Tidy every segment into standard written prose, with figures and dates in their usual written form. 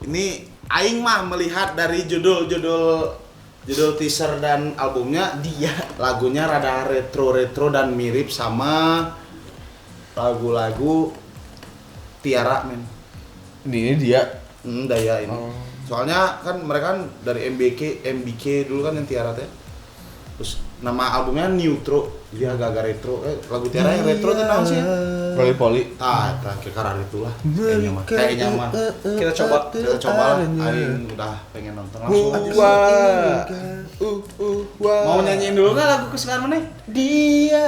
Ini aing mah melihat dari judul teaser dan albumnya, dia lagunya rada retro dan mirip sama lagu-lagu Tiara men. Ini dia. Daya ini. Soalnya kan mereka kan dari MBK dulu kan yang Tiara teh. Terus nama albumnya Neutro, dia agak-agak retro. Lagu Tiara yang retro tuh naon sih? Poli-poli. Tah, kayak karar itulah. Kayaknya mah. Kita coba lah. Aing udah pengen nonton langsung. Mau nyanyiin dulu nggak lagu kesukaan mana? Dia.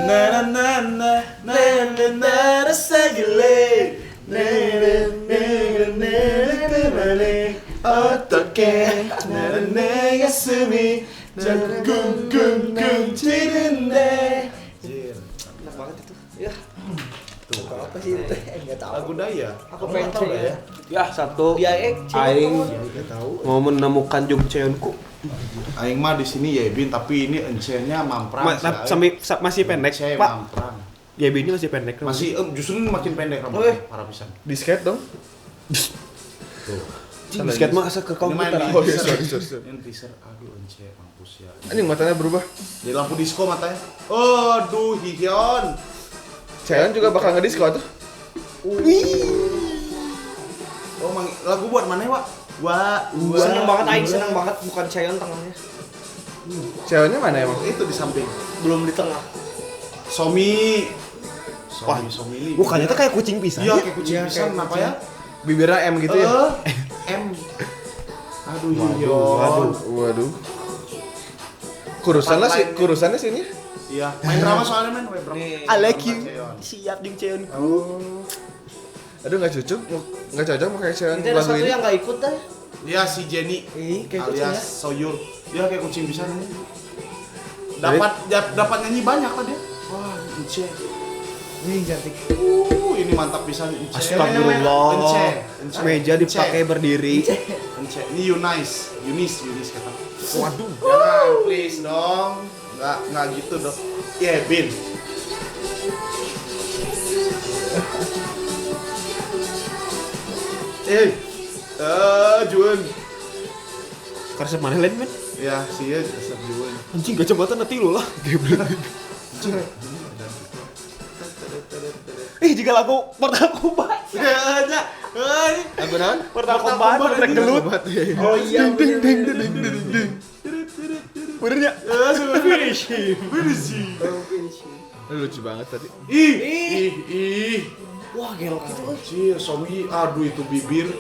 Na na na na na na na rasa gile. Na na na na na na otoke. Na na na yasumi. Jagung gung gung cirende. Enak banget itu. Ya. Tuh, apa sih itu? Enggak tahu. Lagu Daya. Aku pengen tahu ya. Ya, satu. Dia Aing Enggak tahu. mau menemukan Jung Cheonku. Aing mah di sini Yebin tapi ini encenya mamprang. Masih pendek, Encenya Pak. mamprang. Yebin ini masih pendek. Masih justru ini makin pendek rambutnya. Parah pisan. Di skate dong. Tuh. Basket mah asa ke komputer. Oh iya, sorry. Ini teaser, aduh ence mampus ya. Ini matanya berubah. Jadi lampu disco matanya. Aduh, Hihyun. Chaeyeon juga bakal ngedisco tuh. Oh, lagu buat mana, Wak? seneng banget Aing, seneng banget bukan Chaeyeon tengahnya. Chaeyeonnya mana emang? Itu di samping. Belum di tengah. Somi. Wah, Somi. mukanya tuh kayak kucing pisang. Iya, kayak kucing pisang apa ya? Bibirnya M gitu ya? M. Aduh, Hihyun. Waduh. Kurusannya sini. Iya, main drama soalnya main drama. I like you. Siap Jung Cheonku. Oh. Aduh nggak cocok mau kayak Chaeyeon Itu ada lagu satu ini. yang nggak ikut dah. Dia si Jenny Kayak kucing ya. alias Soyur. Dia kayak kucing pisang. Dapat nyanyi banyak lah dia. Wah, Ence. Ini cantik. Ini mantap pisan Ence. Astagfirullah. Ence. Meja dipakai berdiri. Ence. Ini Yunis kata. Waduh. Jangan please dong. Enggak gitu dong. Ya, Bin. Jun. Karsep mana lain, men? Ya, sih ya Jun. Anjing kacamata nanti lo lah. Jika lagu Mortal Kombat. Ya, Lagu naon? Mortal Kombat rek gelut. Oh iya. Bener ya? Finishing. Lucu banget tadi. Ih. Wah, gelok itu. Anjir, Somi, aduh itu bibir.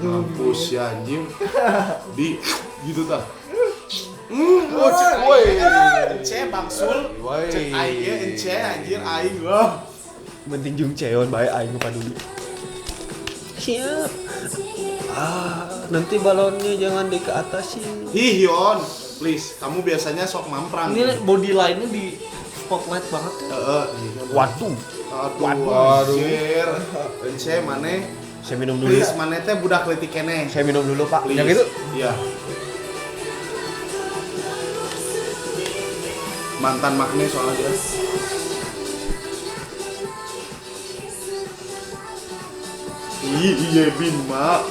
Mampus ya anjing. Di gitu tah. Woi. Ence Bangsul. Cek aing ya ence anjir aing wah. Penting Jung Cheon bae aing lupa dulu. Siap. Nanti balonnya jangan di ke atasin. Hihyun, please. Kamu biasanya sok mamprang. Ini body line-nya di spotlight banget ya. Waduh. Aduh. Anjir. Ence maneh. Saya minum dulu. Please maneh teh budak leutik keneh. Saya minum dulu, Pak. Please. Yang itu? Iya. Mantan makne soalnya dia. Iya bin mak.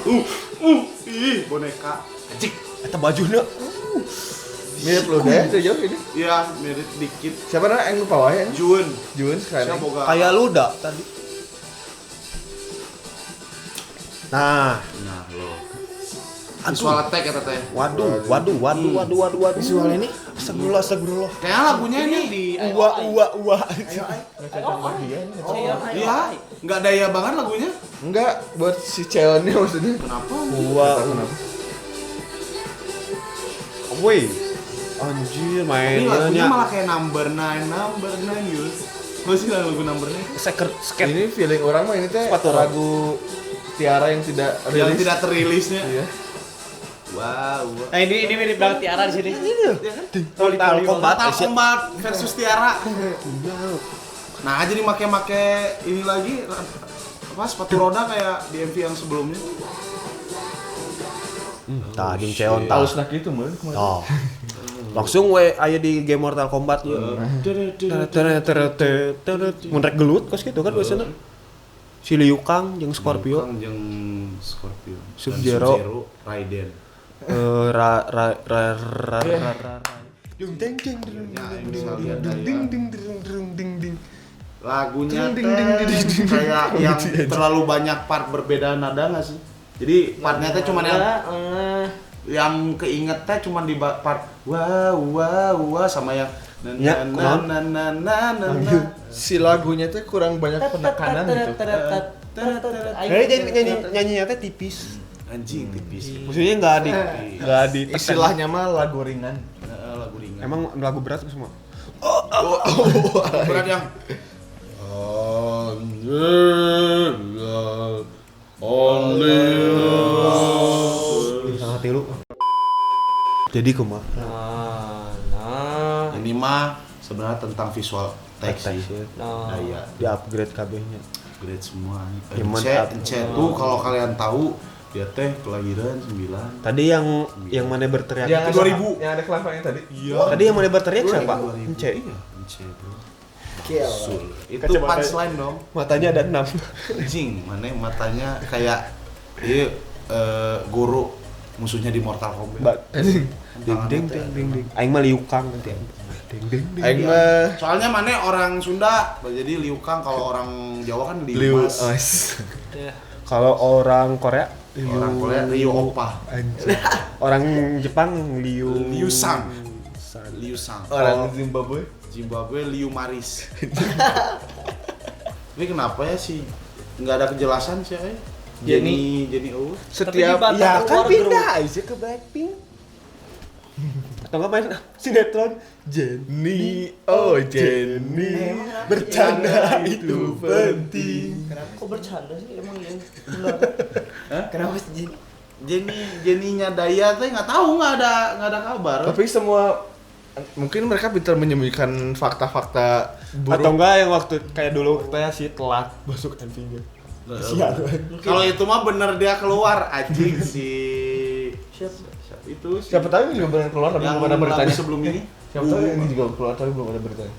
Boneka. Anjing. Eta bajunya. Mirip lo deh, itu jauh ini. Iya, mirip dikit. Siapa namanya yang lupa wae? Jun. Jun Siapa sekarang. boga? Kayak luda tadi. Nah, lo. Visual attack kata teh. waduh. Visual ini astagfirullah. Kayak lagunya ini di Uwa. Iya, enggak daya banget lagunya. Enggak, buat si Chaeyeonnya maksudnya. Kenapa? Uwa. Kenapa? Woi. Anjir, Ini mainnya lagunya malah kayak number 9 Yus. Masih lagu number 9. skate. Ini feeling orang mah ini teh Sepatu lagu Tiara yang tidak Yang rilis. tidak terilisnya. Iya. Wow. Nah, ini mirip banget Tiara di sini. Mortal Kombat. Mortal Kombat versus Tiara. Nah, jadi make ini lagi apa sepatu roda kayak di MV yang sebelumnya. Tah jeung Cheon tah. Halusna kitu meureun kemarin. Oh. Langsung we aya di game Mortal Kombat ya. Mun rek gelut kos kitu kan biasana. Si Liu Kang jeung Scorpio. Kang jeung Scorpio. Sub-Zero. Dan Sub-Zero, Raiden. Dung ding ding ding. Lagunya teh kayak yang terlalu banyak part berbeda nada nggak sih? Jadi partnya teh cuma yang keinget teh cuma di part wah sama yang Si lagunya tuh kurang banyak penekanan gitu. Nyanyinya teh tipis. anjing tipis. Maksudnya enggak di Istilahnya mah lagu ringan. Lagu ringan. Emang lagu berat semua. Berat yang sangat tilu. Jadi kumaha? ini mah sebenarnya tentang visual text sih. Daya Di upgrade kabehnya. upgrade semua. Cuman Ence tuh kalau kalian tahu dia teh kelahiran 9. Tadi yang mana berteriak Yang itu 2000. Yang ada kelapanya tadi. Iya. Tadi yang mana berteriak siapa? 2000. Ence. Iya, Ence bro. Kill. Itu Kacamata. punchline dong. Matanya ada 6. Anjing, mana matanya kayak iya guru musuhnya di Mortal Kombat. Ding Tangannya ding teh. ding ding. Aing mah Liu Kang nanti. Ding ding ding. Aing mah Soalnya mana orang Sunda, jadi Liu Kang, kalau orang Jawa kan Liu Limas. Kalau orang Korea Orang Korea Liu Opa. Anjir. Orang Jepang Liu Sang. Liu Sang. orang Zimbabwe. Zimbabwe Liu Maris. Ini kenapa ya sih? Nggak ada kejelasan sih, Jenny Owo. Setiap Tapi di Ya Batak kan keluar pindah aja ke Blackpink. Atau nggak main sinetron Jenny, oh Jenny, bercanda itu penting. Kenapa kok bercanda sih emang ya? Kenapa sih Jin? Jenny-nya Daya tuh nggak tahu, nggak ada kabar. Tapi semua mungkin mereka pintar menyembunyikan fakta-fakta buruk. atau enggak yang waktu kayak dulu kita si telat masuk MV-nya. Kalau itu mah bener dia keluar anjing si Siapa? itu si Siapa tahu ini juga benar keluar tapi yang belum ada beritanya. lagu sebelum ini. Siapa tahu ini juga keluar tapi belum ada beritanya.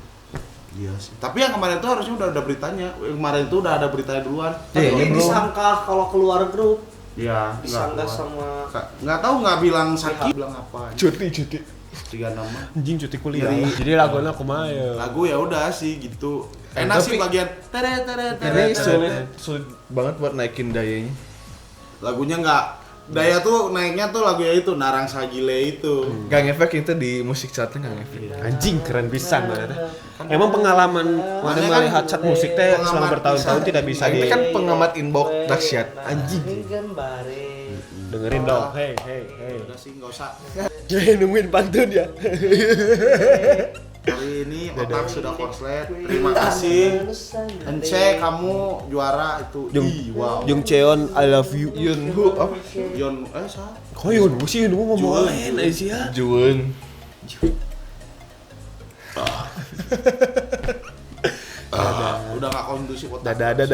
Iya sih. Tapi yang kemarin itu harusnya udah ada beritanya. Yang kemarin itu udah ada beritanya duluan. Tapi Iya, belum. disangka kalau keluar grup Iya, disangka sama nggak tahu nggak bilang sakit, bilang apa. Cuti. 3 nama. Anjing cuti kuliah. Dari- Jadi lagunya kumaha ya? Lagu ya udah sih gitu. Enak Tapi- sih bagian tere tere Ini tere. sulit banget buat naikin dayanya. Lagunya nggak Daya tuh naiknya tuh lagu ya itu Narang Sagile itu. Gak ngefek itu di musik chartnya gak ngefek. Anjing keren pisan mana. Emang pengalaman mana kan melihat cat musik teh selama pengamat bertahun-tahun pisan. tidak bisa Ini di kan pengamat inbox dahsyat. anjing gambare. dengerin dong. Hey. Udah sih nggak usah. Nungguin pantun ya. Kali ini otak sudah konslet. Terima kasih. Ence kamu juara itu. Ih, wow. Jung Cheon I love you. Yunhu apa? Yon sah. Kok Yun sih ngomong Jun. lain aja sih ya. Jun. Udah nggak kondusif otak. Dadah.